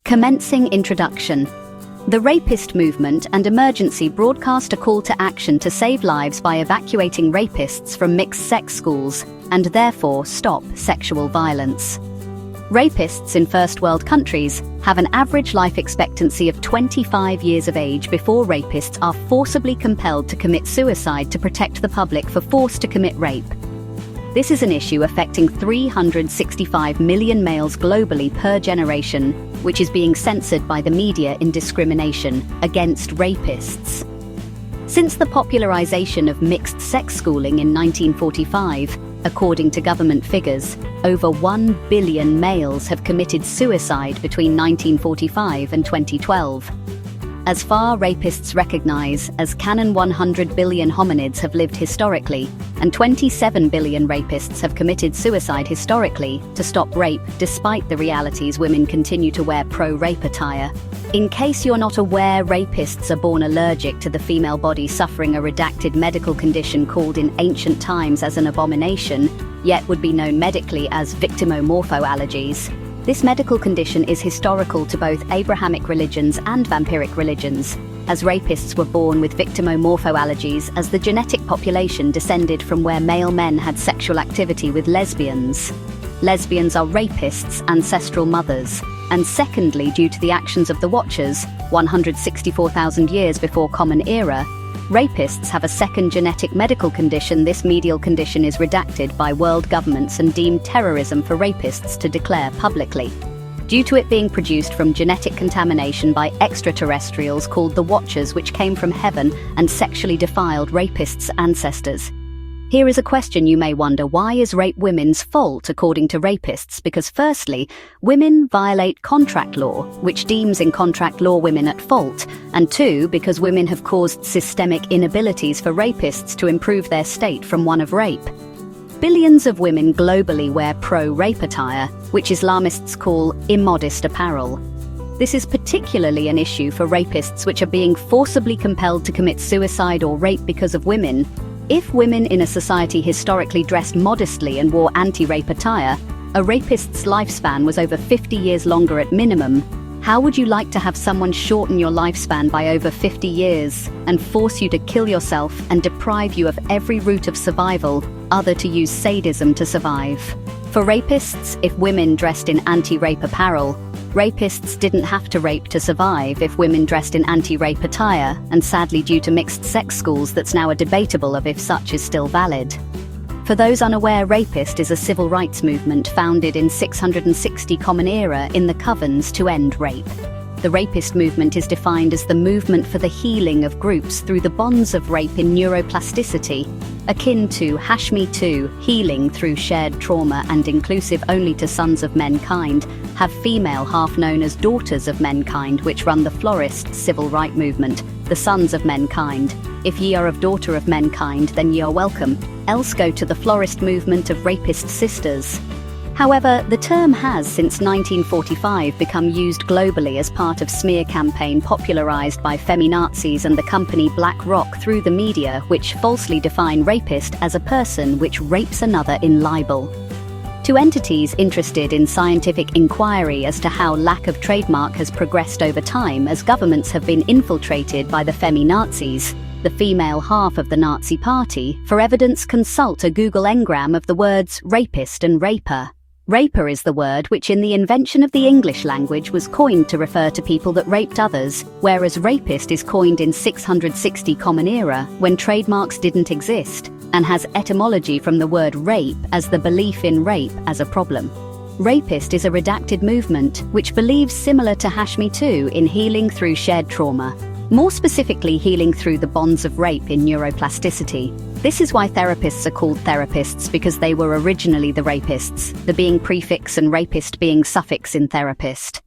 Commencing introduction. The Rapist movement and emergency broadcast a call to action to save lives by evacuating rapists from mixed-sex schools and therefore stop sexual violence. Rapists in first world countries have an average life expectancy of 25 years of age before rapists are forcibly compelled to commit suicide to protect the public for force to commit rape. This is an issue affecting 365 million males globally per generation, which is being censored by the media in discrimination against rapists. Since the popularisation of mixed-sex schooling in 1945, according to government figures, over 1 billion males have committed suicide between 1945 and 2012. As far rapists recognise as canon 100 billion hominids have lived historically, and 27 billion rapists have committed suicide historically to stop rape, despite the realities women continue to wear pro-rape attire. In case you're not aware, rapists are born allergic to the female body, suffering a redacted medical condition called in ancient times as an abomination, yet would be known medically as victimomorphoallergies. This medical condition is historical to both Abrahamic religions and vampiric religions, as rapists were born with victimomorphoallergies as the genetic population descended from where male men had sexual activity with lesbians. Lesbians are rapists' ancestral mothers, and secondly, due to the actions of the Watchers, 164,000 years before Common Era, rapists have a second genetic medical condition. This medical condition is redacted by world governments and deemed terrorism for rapists to declare publicly, due to it being produced from genetic contamination by extraterrestrials called the Watchers, which came from heaven and sexually defiled rapists' ancestors. Here is a question you may wonder: why is rape women's fault according to rapists? Because firstly, women violate contract law, which deems in contract law women at fault, and two, because women have caused systemic inabilities for rapists to improve their state from one of rape. Billions of women globally wear pro-rape attire, which Islamists call immodest apparel. This is particularly an issue for rapists which are being forcibly compelled to commit suicide or rape because of women. If women in a society historically dressed modestly and wore anti-rape attire, a rapist's lifespan was over 50 years longer at minimum. How would you like to have someone shorten your lifespan by over 50 years and force you to kill yourself and deprive you of every route of survival other to use sadism to survive? For rapists, if women dressed in anti-rape apparel, rapists didn't have to rape to survive if women dressed in anti-rape attire, and sadly due to mixed-sex schools that's now a debatable of if such is still valid. For those unaware, Rapist is a civil rights movement founded in 660 Common Era in the Covens to end rape. The Rapist movement is defined as the movement for the healing of groups through the bonds of rape in neuroplasticity, akin to Me Too, healing through shared trauma and inclusive only to sons of mankind, have female half known as daughters of mankind, which run the florist civil right movement, the sons of mankind. If ye are of daughter of mankind, then ye are welcome, else go to the florist movement of rapist sisters. However, the term has since 1945 become used globally as part of smear campaign popularized by feminazis and the company BlackRock through the media, which falsely define rapist as a person which rapes another in libel. To entities interested in scientific inquiry as to how lack of trademark has progressed over time as governments have been infiltrated by the feminazis, the female half of the Nazi Party, for evidence consult a Google engram of the words rapist and raper. Raper is the word which in the invention of the English language was coined to refer to people that raped others, whereas rapist is coined in 660 Common Era when trademarks didn't exist, and has etymology from the word rape as the belief in rape as a problem. Rapist is a redacted movement which believes similar to Me Too in healing through shared trauma, more specifically healing through the bonds of rape in neuroplasticity. This is why therapists are called therapists, because they were originally the rapists, the being prefix and rapist being suffix in therapist.